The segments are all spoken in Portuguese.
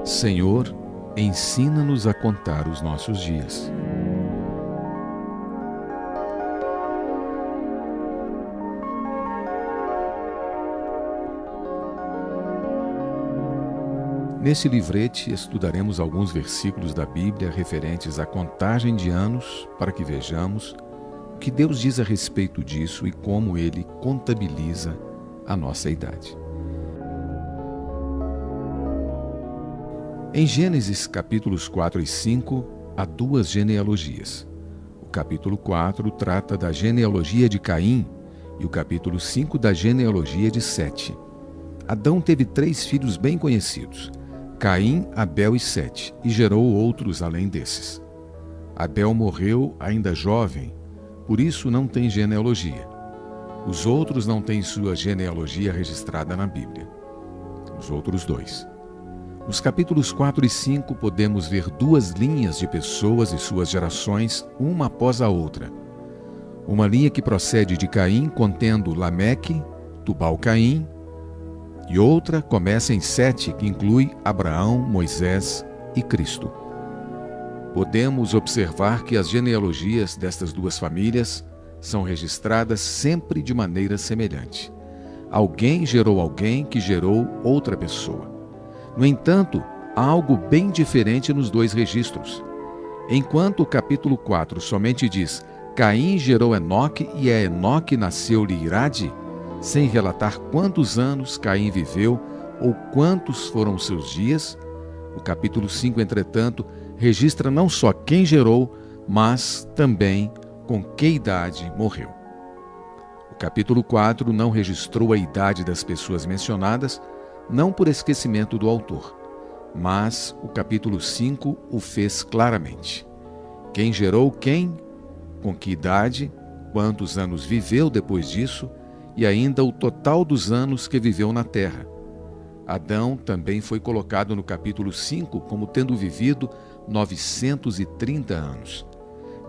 Senhor, ensina-nos a contar os nossos dias. Nesse livrete, estudaremos alguns versículos da Bíblia referentes à contagem de anos para que vejamos o que Deus diz a respeito disso e como Ele contabiliza a nossa idade. Em Gênesis capítulos 4 e 5, há duas genealogias. O capítulo 4 trata da genealogia de Caim e o capítulo 5 da genealogia de Sete. Adão teve 3 filhos bem conhecidos, Caim, Abel e Sete, e gerou outros além desses. Abel morreu ainda jovem, por isso não tem genealogia. Os outros não têm sua genealogia registrada na Bíblia. Os outros 2. Nos capítulos 4 e 5 podemos ver 2 linhas de pessoas e suas gerações, uma após a outra. Uma linha que procede de Caim, contendo Lameque, Tubal-Caim, e outra começa em Sete, que inclui Abraão, Moisés e Cristo. Podemos observar que as genealogias destas 2 famílias são registradas sempre de maneira semelhante. Alguém gerou alguém que gerou outra pessoa. No entanto, há algo bem diferente nos 2 registros. Enquanto o capítulo 4 somente diz Caim gerou Enoque e a Enoque nasceu-lhe Irade, sem relatar quantos anos Caim viveu ou quantos foram seus dias, o capítulo 5, entretanto, registra não só quem gerou, mas também com que idade morreu. O capítulo 4 não registrou a idade das pessoas mencionadas, não por esquecimento do autor, mas o capítulo 5 o fez claramente. Quem gerou quem, com que idade, quantos anos viveu depois disso e ainda o total dos anos que viveu na terra. Adão também foi colocado no capítulo 5 como tendo vivido 930 anos.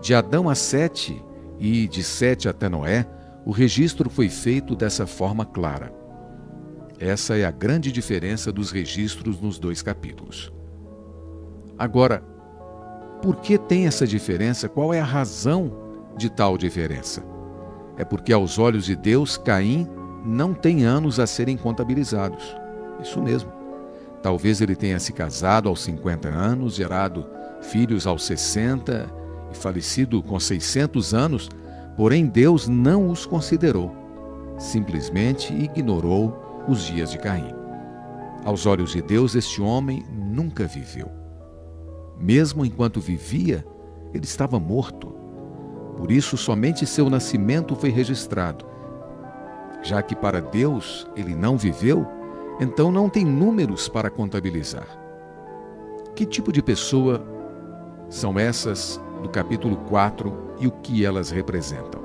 De Adão a Sete e de Sete até Noé, o registro foi feito dessa forma clara. Essa é a grande diferença dos registros nos 2 capítulos. Agora, por que tem essa diferença? Qual é a razão de tal diferença? É porque aos olhos de Deus, Caim não tem anos a serem contabilizados. Isso mesmo. Talvez ele tenha se casado aos 50 anos, gerado filhos aos 60 e falecido com 600 anos, porém Deus não os considerou. Simplesmente ignorou os dias de Caim. Aos olhos de Deus, este homem nunca viveu. Mesmo enquanto vivia, ele estava morto. Por isso, somente seu nascimento foi registrado. Já que para Deus ele não viveu, então não tem números para contabilizar. Que tipo de pessoa são essas do capítulo 4 e o que elas representam?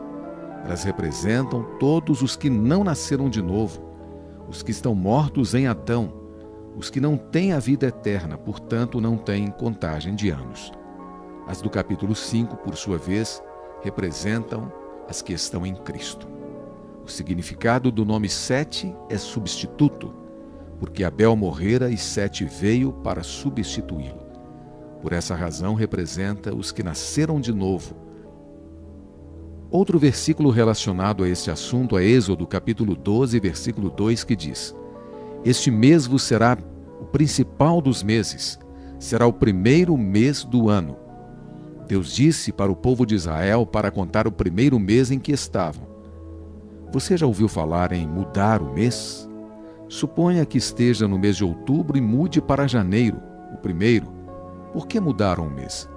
Elas representam todos os que não nasceram de novo, os que estão mortos em Adão, os que não têm a vida eterna, portanto não têm contagem de anos. As do capítulo 5, por sua vez, representam as que estão em Cristo. O significado do nome Sete é substituto, porque Abel morrera e Sete veio para substituí-lo. Por essa razão representa os que nasceram de novo. Outro versículo relacionado a este assunto é Êxodo, capítulo 12, versículo 2, que diz: Este mês vos será o principal dos meses, será o primeiro mês do ano. Deus disse para o povo de Israel para contar o primeiro mês em que estavam. Você já ouviu falar em mudar o mês? Suponha que esteja no mês de outubro e mude para janeiro, o primeiro. Por que mudaram o mês?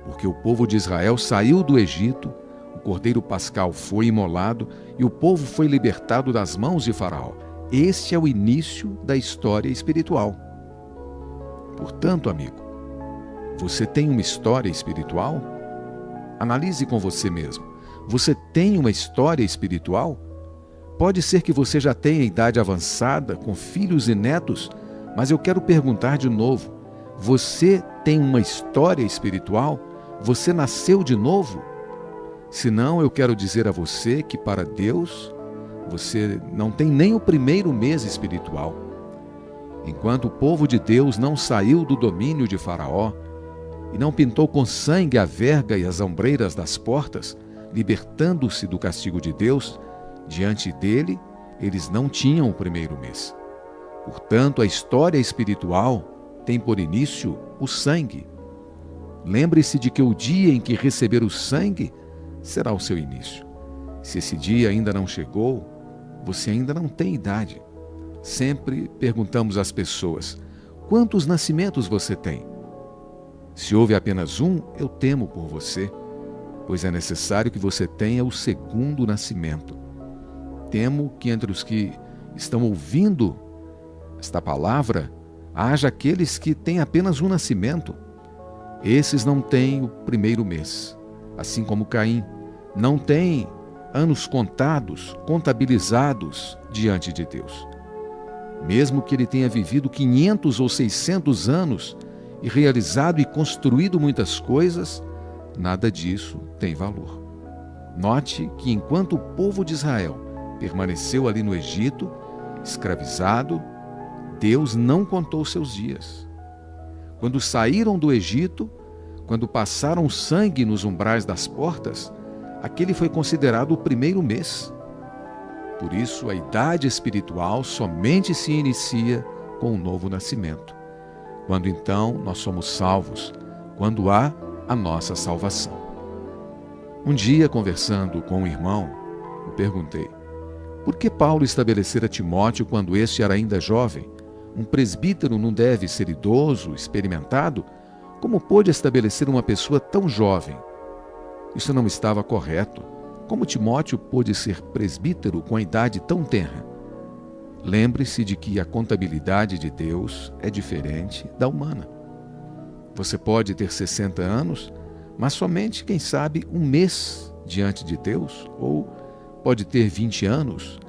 Porque o povo de Israel saiu do Egito, o cordeiro pascal foi imolado e o povo foi libertado das mãos de Faraó. Este é o início da história espiritual. Portanto, amigo, você tem uma história espiritual? Analise com você mesmo. Você tem uma história espiritual? Pode ser que você já tenha idade avançada, com filhos e netos, mas eu quero perguntar de novo: você tem uma história espiritual? Você nasceu de novo? Se não, eu quero dizer a você que para Deus, você não tem nem o primeiro mês espiritual. Enquanto o povo de Deus não saiu do domínio de Faraó e não pintou com sangue a verga e as ombreiras das portas, libertando-se do castigo de Deus, diante dele, eles não tinham o primeiro mês. Portanto, a história espiritual tem por início o sangue. Lembre-se de que o dia em que receber o sangue será o seu início. Se esse dia ainda não chegou, você ainda não tem idade. Sempre perguntamos às pessoas: quantos nascimentos você tem? Se houve apenas um, eu temo por você, pois é necessário que você tenha o segundo nascimento. Temo que entre os que estão ouvindo esta palavra, haja aqueles que têm apenas um nascimento. Esses não têm o primeiro mês, assim como Caim, não têm anos contados, contabilizados diante de Deus. Mesmo que ele tenha vivido 500 ou 600 anos e realizado e construído muitas coisas, nada disso tem valor. Note que enquanto o povo de Israel permaneceu ali no Egito, escravizado, Deus não contou seus dias. Quando saíram do Egito, quando passaram sangue nos umbrais das portas, aquele foi considerado o primeiro mês. Por isso, a idade espiritual somente se inicia com o novo nascimento, quando então nós somos salvos, quando há a nossa salvação. Um dia, conversando com um irmão, eu perguntei: por que Paulo estabelecera Timóteo quando este era ainda jovem? Um presbítero não deve ser idoso, experimentado? Como pôde estabelecer uma pessoa tão jovem? Isso não estava correto. Como Timóteo pôde ser presbítero com a idade tão tenra? Lembre-se de que a contabilidade de Deus é diferente da humana. Você pode ter 60 anos, mas somente, quem sabe, um mês diante de Deus, ou pode ter 20 anos.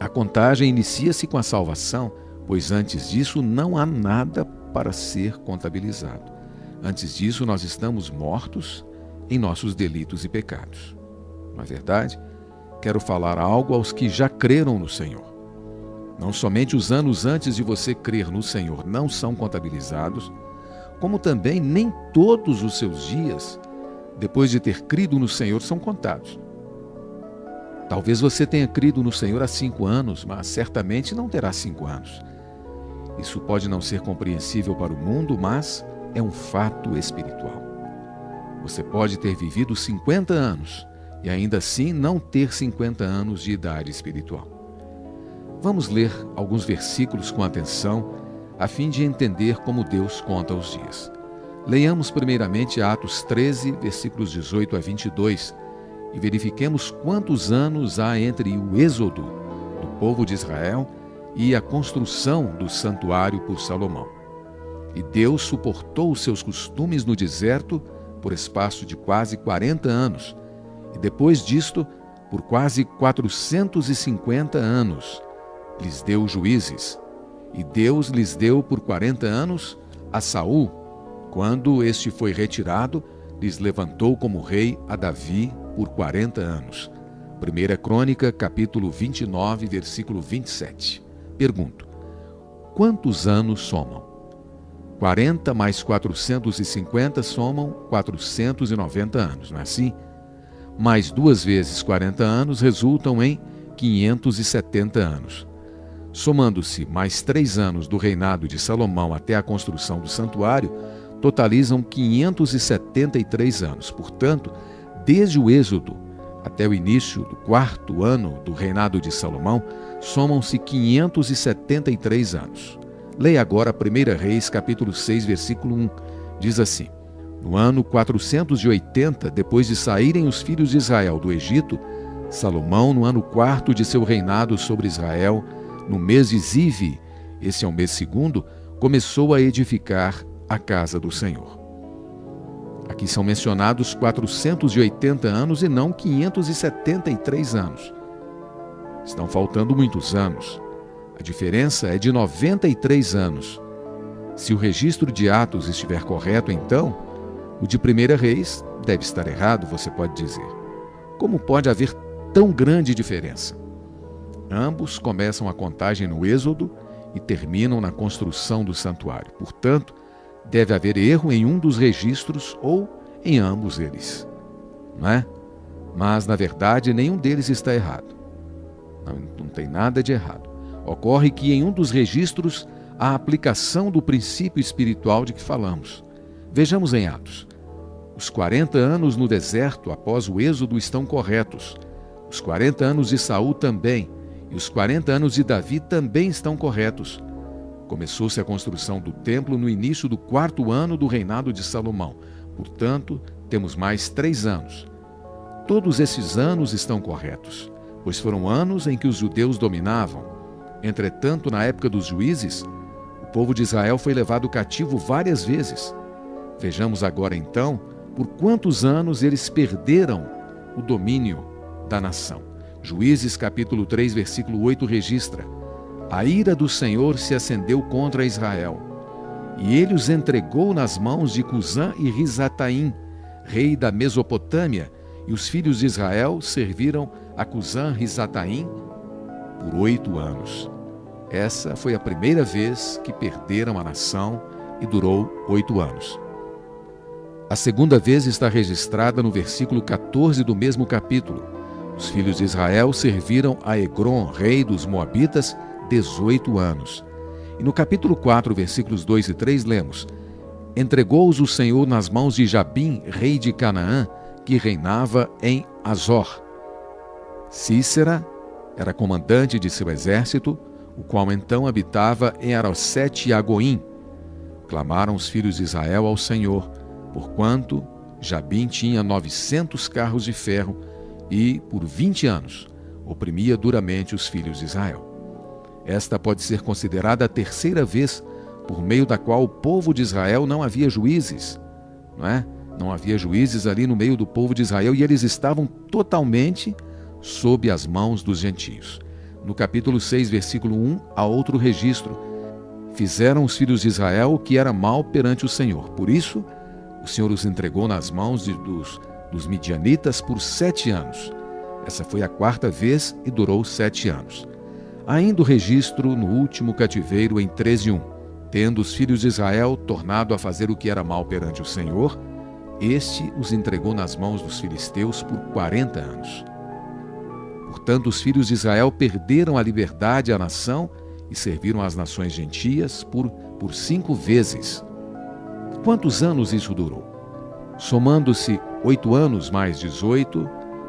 A contagem inicia-se com a salvação, pois antes disso não há nada para ser contabilizado. Antes disso, nós estamos mortos em nossos delitos e pecados. Não é verdade? Quero falar algo aos que já creram no Senhor. Não somente os anos antes de você crer no Senhor não são contabilizados, como também nem todos os seus dias, depois de ter crido no Senhor, são contados. Talvez você tenha crido no Senhor há 5 anos, mas certamente não terá 5 anos. Isso pode não ser compreensível para o mundo, mas é um fato espiritual. Você pode ter vivido 50 anos e ainda assim não ter 50 anos de idade espiritual. Vamos ler alguns versículos com atenção, a fim de entender como Deus conta os dias. Leiamos primeiramente Atos 13, versículos 18 a 22, e verifiquemos quantos anos há entre o êxodo do povo de Israel e a construção do santuário por Salomão. E Deus suportou os seus costumes no deserto por espaço de quase 40 anos, e depois disto, por quase 450 anos, lhes deu juízes. E Deus lhes deu por 40 anos a Saul. Quando este foi retirado, lhes levantou como rei a Davi por 40 anos. 1 Crônica, capítulo 29, versículo 27. Pergunto: quantos anos somam? 40 mais 450 somam 490 anos, não é assim? Mais 2 vezes 40 anos resultam em 570 anos. Somando-se mais 3 anos do reinado de Salomão até a construção do santuário, totalizam 573 anos. Portanto, desde o Êxodo até o início do 4º ano do reinado de Salomão, somam-se 573 anos. Leia agora 1 Reis, capítulo 6, versículo 1. Diz assim: no ano 480, depois de saírem os filhos de Israel do Egito, Salomão, no ano 4º de seu reinado sobre Israel, no mês de Zive, esse é o mês 2º, começou a edificar a casa do Senhor. Aqui são mencionados 480 anos e não 573 anos. Estão faltando muitos anos. A diferença é de 93 anos. Se o registro de Atos estiver correto, então, o de 1 Reis deve estar errado, você pode dizer. Como pode haver tão grande diferença? Ambos começam a contagem no Êxodo e terminam na construção do santuário. Portanto, deve haver erro em um dos registros ou em ambos eles, não é? Mas, na verdade, nenhum deles está errado. Não tem nada de errado. Ocorre que em um dos registros há a aplicação do princípio espiritual de que falamos. Vejamos em Atos. Os 40 anos no deserto após o êxodo estão corretos. Os 40 anos de Saul também. E os 40 anos de Davi também estão corretos. Começou-se a construção do templo no início do 4º ano do reinado de Salomão. Portanto, temos mais 3 anos. Todos esses anos estão corretos, pois foram anos em que os judeus dominavam. Entretanto, na época dos juízes, o povo de Israel foi levado cativo várias vezes. Vejamos agora, então, por quantos anos eles perderam o domínio da nação. Juízes capítulo 3, versículo 8 registra: a ira do Senhor se acendeu contra Israel, e ele os entregou nas mãos de Cusã e Risataim, rei da Mesopotâmia, e os filhos de Israel serviram a Cusã Risataim por 8 anos. Essa foi a primeira vez que perderam a nação e durou 8 anos. A segunda vez está registrada no versículo 14 do mesmo capítulo. Os filhos de Israel serviram a Egrom, rei dos Moabitas, 18 anos. E no capítulo 4, versículos 2 e 3, lemos: entregou-os o Senhor nas mãos de Jabim, rei de Canaã, que reinava em Azor. Cícera era comandante de seu exército, o qual então habitava em Arosete e Agoim. Clamaram os filhos de Israel ao Senhor, porquanto Jabim tinha 900 carros de ferro e, por 20 anos, oprimia duramente os filhos de Israel. Esta pode ser considerada a terceira vez por meio da qual o povo de Israel não havia juízes, não é? Não havia juízes ali no meio do povo de Israel e eles estavam totalmente sob as mãos dos gentios. No capítulo 6, versículo 1, há outro registro. Fizeram os filhos de Israel o que era mal perante o Senhor. Por isso, o Senhor os entregou nas mãos dos midianitas por 7 anos. Essa foi a 4ª vez e durou 7 anos. Ainda o registro no último cativeiro em 13:1. Tendo os filhos de Israel tornado a fazer o que era mal perante o Senhor, este os entregou nas mãos dos filisteus por 40 anos. Portanto, os filhos de Israel perderam a liberdade à nação e serviram às nações gentias por 5 vezes. Quantos anos isso durou? Somando-se 8 anos mais 18,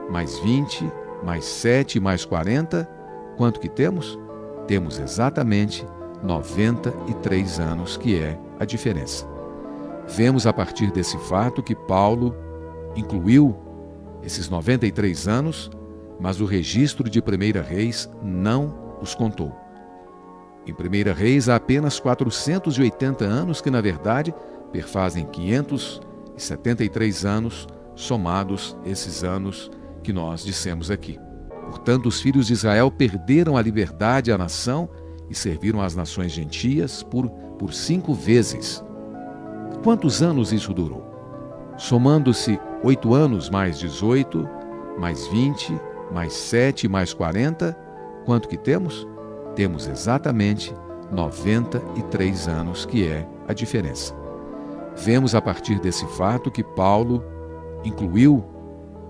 mais 20, mais 7, mais 40, quanto que temos? Temos exatamente 93 anos, que é a diferença. Vemos a partir desse fato que Paulo incluiu esses 93 anos, mas o registro de 1 Reis não os contou. Em 1 Reis há apenas 480 anos que, na verdade, perfazem 573 anos, somados esses anos que nós dissemos aqui. Portanto, os filhos de Israel perderam a liberdade à nação e serviram às nações gentias por 5 vezes. Quantos anos isso durou? Somando-se 8 anos mais 18, mais 20, mais 7, mais 40, quanto que temos? Temos exatamente 93 anos, que é a diferença. Vemos a partir desse fato que Paulo incluiu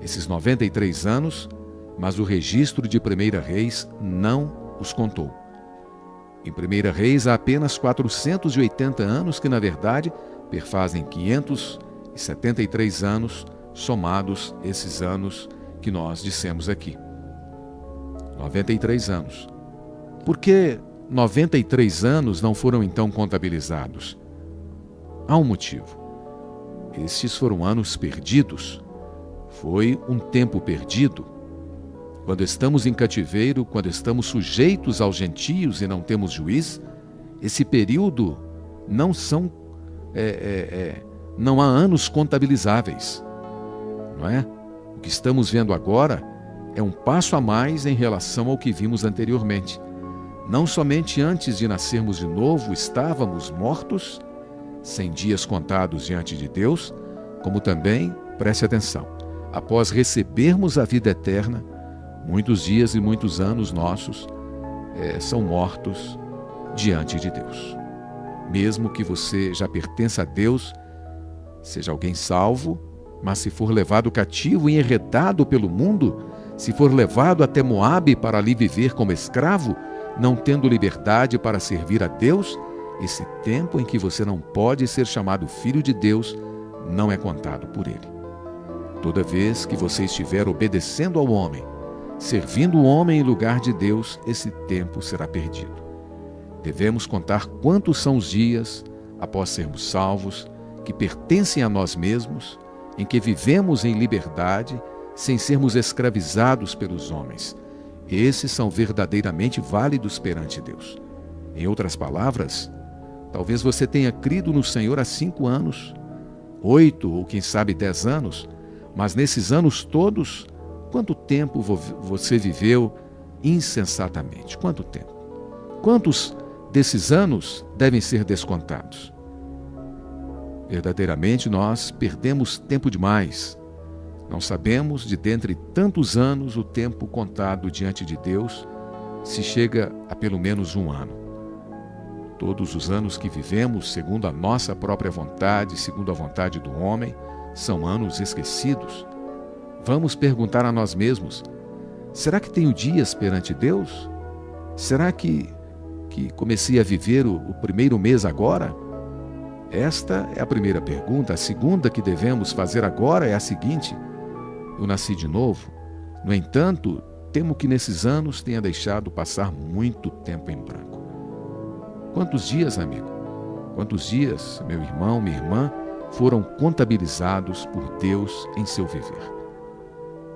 esses 93 anos, mas o registro de 1 Reis não os contou. Em 1 Reis há apenas 480 anos que, na verdade, perfazem 573 anos, somados esses anos que nós dissemos aqui. 93 anos. Por que 93 anos não foram então contabilizados? Há um motivo. Estes foram anos perdidos. Foi um tempo perdido. Quando estamos em cativeiro, quando estamos sujeitos aos gentios e não temos juiz, esse período não há anos contabilizáveis, não é? O que estamos vendo agora é um passo a mais em relação ao que vimos anteriormente. Não somente antes de nascermos de novo estávamos mortos, sem dias contados diante de Deus, como também, preste atenção, após recebermos a vida eterna, muitos dias e muitos anos nossos são mortos diante de Deus. Mesmo que você já pertença a Deus, seja alguém salvo, mas se for levado cativo e enredado pelo mundo, se for levado até Moabe para ali viver como escravo, não tendo liberdade para servir a Deus, esse tempo em que você não pode ser chamado filho de Deus não é contado por Ele. Toda vez que você estiver obedecendo ao homem, servindo o homem em lugar de Deus, esse tempo será perdido. Devemos contar quantos são os dias, após sermos salvos, que pertencem a nós mesmos, em que vivemos em liberdade, sem sermos escravizados pelos homens. Esses são verdadeiramente válidos perante Deus. Em outras palavras, talvez você tenha crido no Senhor há 5 anos, 8 ou quem sabe 10 anos, mas nesses anos todos, quanto tempo você viveu insensatamente? Quanto tempo? Quantos desses anos devem ser descontados? Verdadeiramente nós perdemos tempo demais. Não sabemos, de dentre tantos anos, o tempo contado diante de Deus, se chega a pelo menos 1 ano. Todos os anos que vivemos, segundo a nossa própria vontade, segundo a vontade do homem, são anos esquecidos. Vamos perguntar a nós mesmos: será que tenho dias perante Deus? Será que comecei a viver o primeiro mês agora? Esta é a primeira pergunta. A segunda que devemos fazer agora é a seguinte: eu nasci de novo? No entanto, temo que nesses anos tenha deixado passar muito tempo em branco. Quantos dias, amigo? Quantos dias, meu irmão, minha irmã, foram contabilizados por Deus em seu viver?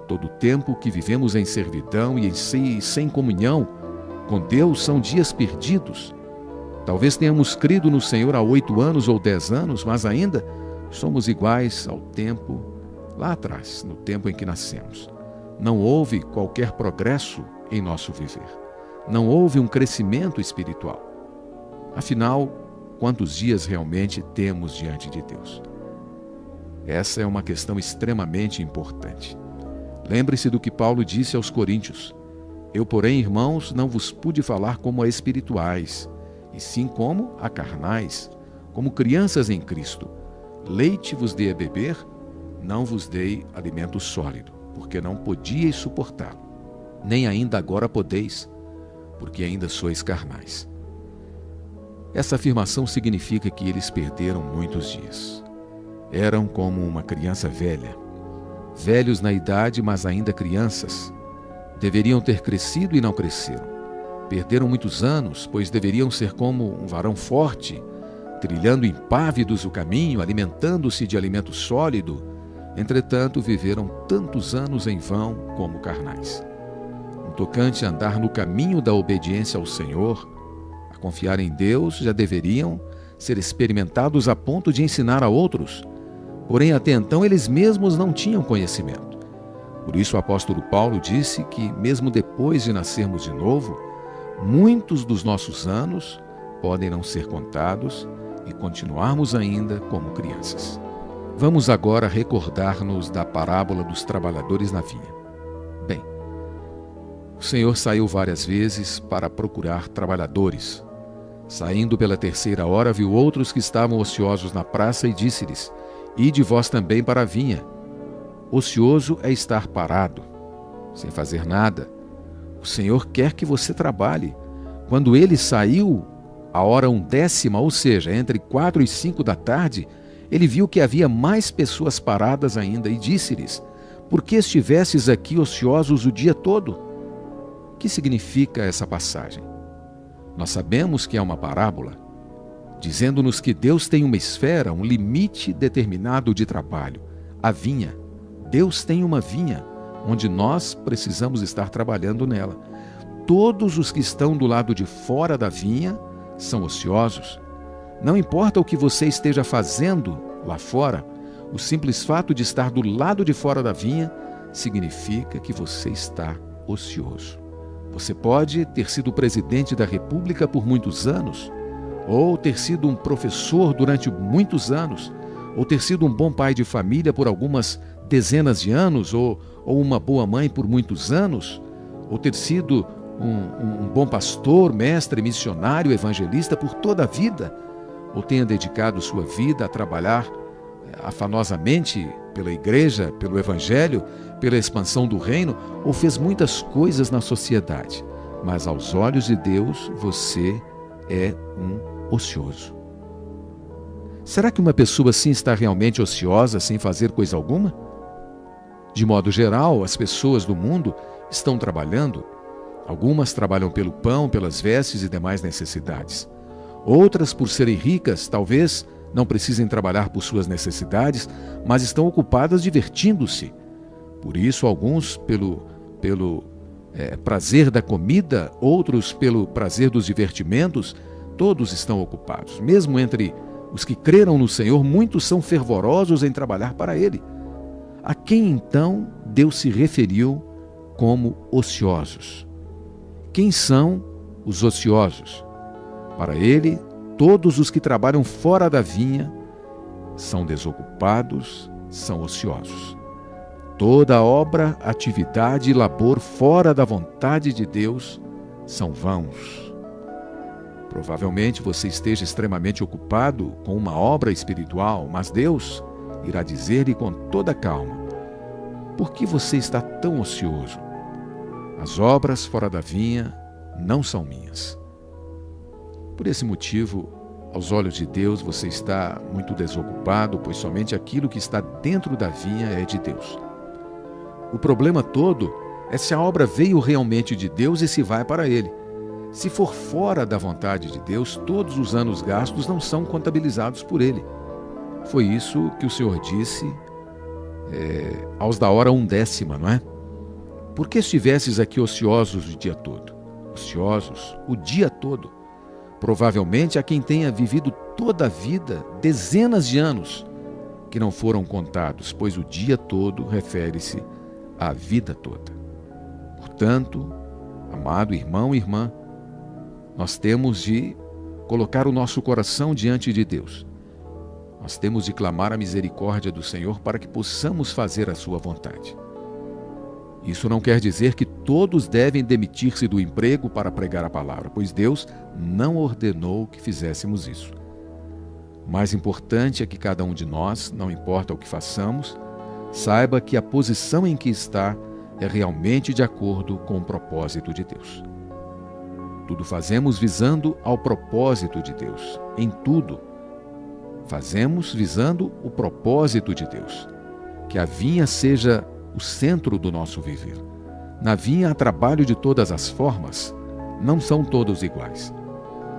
Todo o tempo que vivemos em servidão e sem comunhão com Deus são dias perdidos. Talvez tenhamos crido no Senhor há 8 anos ou 10 anos, mas ainda somos iguais ao tempo lá atrás, no tempo em que nascemos. Não houve qualquer progresso em nosso viver. Não houve um crescimento espiritual. Afinal, quantos dias realmente temos diante de Deus? Essa é uma questão extremamente importante. Lembre-se do que Paulo disse aos Coríntios: eu, porém, irmãos, não vos pude falar como a espirituais, e sim como a carnais, como crianças em Cristo. Leite vos dei a beber, não vos dei alimento sólido, porque não podíeis suportá-lo. Nem ainda agora podeis, porque ainda sois carnais. Essa afirmação significa que eles perderam muitos dias. Eram como uma criança velha. Velhos na idade, mas ainda crianças. Deveriam ter crescido e não cresceram. Perderam muitos anos, pois deveriam ser como um varão forte, trilhando impávidos o caminho, alimentando-se de alimento sólido. Entretanto, viveram tantos anos em vão como carnais. No tocante a andar no caminho da obediência ao Senhor, a confiar em Deus, já deveriam ser experimentados a ponto de ensinar a outros. Porém, até então, eles mesmos não tinham conhecimento. Por isso, o apóstolo Paulo disse que, mesmo depois de nascermos de novo, muitos dos nossos anos podem não ser contados e continuarmos ainda como crianças. Vamos agora recordar-nos da parábola dos trabalhadores na vinha. Bem, o Senhor saiu várias vezes para procurar trabalhadores. Saindo pela 3ª hora, viu outros que estavam ociosos na praça e disse-lhes: ide vós também para a vinha. Ocioso é estar parado, sem fazer nada. O Senhor quer que você trabalhe. Quando ele saiu, a hora 1/10, ou seja, entre 4 e 5 da tarde, ele viu que havia mais pessoas paradas ainda e disse-lhes: por que estivesses aqui ociosos o dia todo? O que significa essa passagem? Nós sabemos que é uma parábola, dizendo-nos que Deus tem uma esfera, um limite determinado de trabalho, a vinha. Deus tem uma vinha, onde nós precisamos estar trabalhando nela. Todos os que estão do lado de fora da vinha são ociosos. Não importa o que você esteja fazendo lá fora, o simples fato de estar do lado de fora da vinha significa que você está ocioso. Você pode ter sido presidente da República por muitos anos, ou ter sido um professor durante muitos anos, ou ter sido um bom pai de família por algumas dezenas de anos, ou uma boa mãe por muitos anos, ou ter sido um bom pastor, mestre, missionário, evangelista por toda a vida, ou tenha dedicado sua vida a trabalhar afanosamente pela igreja, pelo evangelho, pela expansão do reino, ou fez muitas coisas na sociedade, mas aos olhos de Deus você é um ocioso. Será que uma pessoa assim está realmente ociosa sem fazer coisa alguma? De modo geral, as pessoas do mundo estão trabalhando. Algumas trabalham pelo pão, pelas vestes e demais necessidades. Outras, por serem ricas, talvez não precisem trabalhar por suas necessidades, mas estão ocupadas divertindo-se. Por isso, alguns pelo prazer da comida, outros pelo prazer dos divertimentos, todos estão ocupados. Mesmo entre os que creram no Senhor, muitos são fervorosos em trabalhar para Ele. A quem então Deus se referiu como ociosos? Quem são os ociosos? Para Ele, todos os que trabalham fora da vinha são desocupados, são ociosos. Toda obra, atividade e labor fora da vontade de Deus são vãos. Provavelmente você esteja extremamente ocupado com uma obra espiritual, mas Deus irá dizer-lhe com toda calma: por que você está tão ocioso? As obras fora da vinha não são minhas. Por esse motivo, aos olhos de Deus, você está muito desocupado, pois somente aquilo que está dentro da vinha é de Deus. O problema todo é se a obra veio realmente de Deus e se vai para Ele. Se for fora da vontade de Deus, todos os anos gastos não são contabilizados por Ele. Foi isso que o Senhor disse aos da hora 1/10, não é? Por que estivesses aqui ociosos o dia todo? Ociosos o dia todo. Provavelmente há quem tenha vivido toda a vida, dezenas de anos, que não foram contados, pois o dia todo refere-se à vida toda. Portanto, amado irmão e irmã, nós temos de colocar o nosso coração diante de Deus. Nós temos de clamar a misericórdia do Senhor para que possamos fazer a sua vontade. Isso não quer dizer que todos devem demitir-se do emprego para pregar a palavra, pois Deus não ordenou que fizéssemos isso. O mais importante é que cada um de nós, não importa o que façamos, saiba que a posição em que está é realmente de acordo com o propósito de Deus. Tudo fazemos visando ao propósito de Deus. Em tudo, fazemos visando o propósito de Deus. Que a vinha seja o centro do nosso viver. Na vinha há trabalho de todas as formas, não são todos iguais.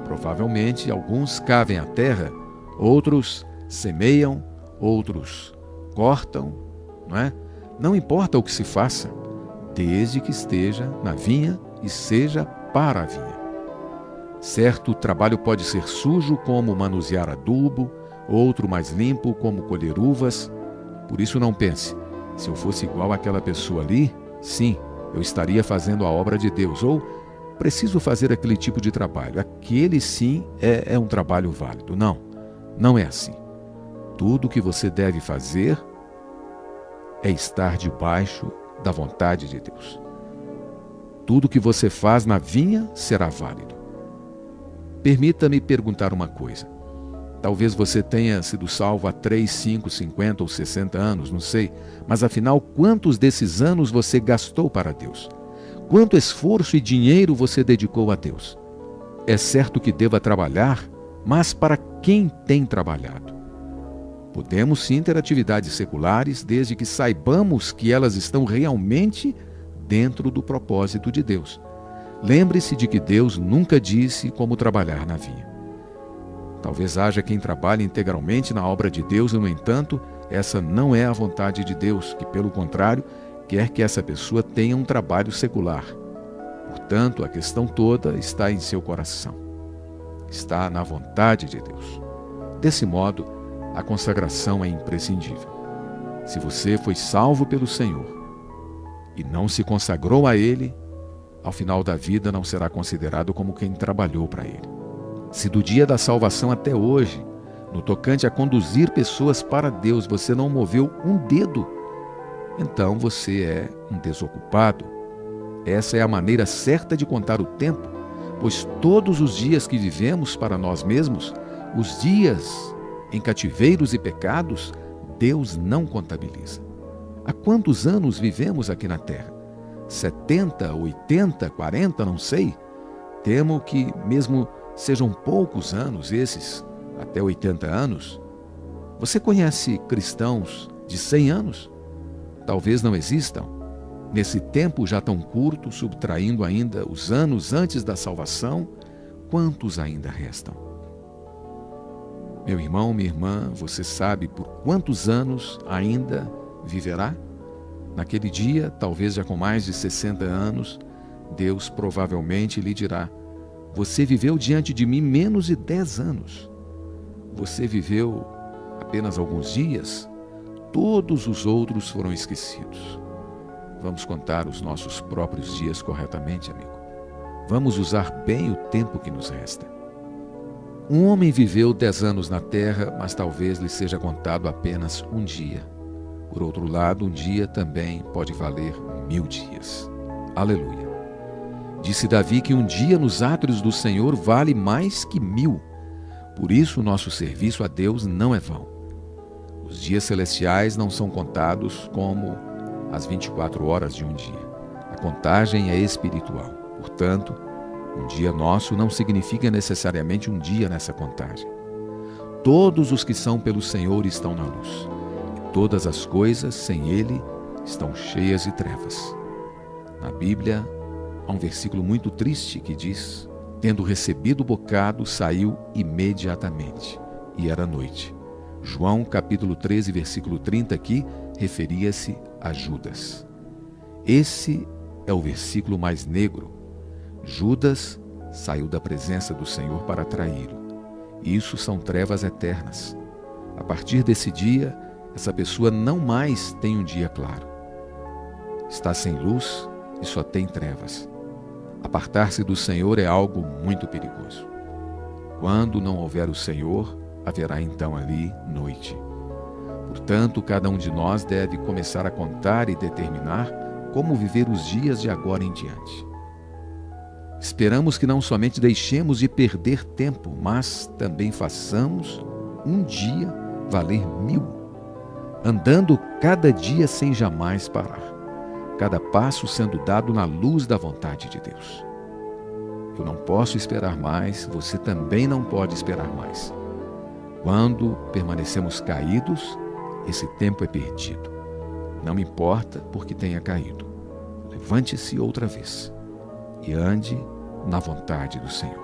Provavelmente alguns cavem a terra, outros semeiam, outros cortam, não é? Não importa o que se faça, desde que esteja na vinha e seja para a vinha. Certo trabalho pode ser sujo, como manusear adubo, outro mais limpo, como colher uvas. Por isso não pense: se eu fosse igual àquela pessoa ali, sim, eu estaria fazendo a obra de Deus. Ou preciso fazer aquele tipo de trabalho. Aquele sim é um trabalho válido. Não, não é assim. Tudo o que você deve fazer é estar debaixo da vontade de Deus. Tudo o que você faz na vinha será válido. Permita-me perguntar uma coisa. Talvez você tenha sido salvo há 3, 5, 50 ou 60 anos, não sei. Mas afinal, quantos desses anos você gastou para Deus? Quanto esforço e dinheiro você dedicou a Deus? É certo que deva trabalhar, mas para quem tem trabalhado? Podemos sim ter atividades seculares, desde que saibamos que elas estão realmente dentro do propósito de Deus. Lembre-se de que Deus nunca disse como trabalhar na vinha. Talvez haja quem trabalhe integralmente na obra de Deus e, no entanto, essa não é a vontade de Deus, que, pelo contrário, quer que essa pessoa tenha um trabalho secular. Portanto, a questão toda está em seu coração. Está na vontade de Deus. Desse modo, a consagração é imprescindível. Se você foi salvo pelo Senhor e não se consagrou a Ele, ao final da vida não será considerado como quem trabalhou para Ele. Se do dia da salvação até hoje, no tocante a conduzir pessoas para Deus, você não moveu um dedo, então você é um desocupado. Essa é a maneira certa de contar o tempo, pois todos os dias que vivemos para nós mesmos, os dias em cativeiros e pecados, Deus não contabiliza. Há quantos anos vivemos aqui na Terra? 70, 80, 40, não sei. Temo que mesmo sejam poucos anos esses, até 80 anos. Você conhece cristãos de 100 anos? Talvez não existam. Nesse tempo já tão curto, subtraindo ainda os anos antes da salvação, quantos ainda restam? Meu irmão, minha irmã, você sabe por quantos anos ainda viverá? Naquele dia, talvez já com mais de 60 anos, Deus provavelmente lhe dirá: você viveu diante de mim menos de 10 anos. Você viveu apenas alguns dias, todos os outros foram esquecidos. Vamos contar os nossos próprios dias corretamente, amigo. Vamos usar bem o tempo que nos resta. Um homem viveu 10 anos na terra, mas talvez lhe seja contado apenas um dia. Por outro lado, um dia também pode valer 1000 dias. Aleluia! Disse Davi que um dia nos átrios do Senhor vale mais que 1000. Por isso, nosso serviço a Deus não é vão. Os dias celestiais não são contados como as 24 horas de um dia. A contagem é espiritual. Portanto, um dia nosso não significa necessariamente um dia nessa contagem. Todos os que são pelo Senhor estão na luz. E todas as coisas, sem Ele, estão cheias de trevas. Na Bíblia, há um versículo muito triste que diz: tendo recebido o bocado, saiu imediatamente, e era noite. João capítulo 13, versículo 30 aqui, referia-se a Judas. Esse é o versículo mais negro. Judas saiu da presença do Senhor para traí-lo. Isso são trevas eternas. A partir desse dia, essa pessoa não mais tem um dia claro. Está sem luz e só tem trevas. Apartar-se do Senhor é algo muito perigoso. Quando não houver o Senhor, haverá então ali noite. Portanto, cada um de nós deve começar a contar e determinar como viver os dias de agora em diante. Esperamos que não somente deixemos de perder tempo, mas também façamos um dia valer 1000, andando cada dia sem jamais parar, cada passo sendo dado na luz da vontade de Deus. Eu não posso esperar mais, você também não pode esperar mais. Quando permanecemos caídos, esse tempo é perdido. Não importa porque tenha caído. Levante-se outra vez e ande na vontade do Senhor.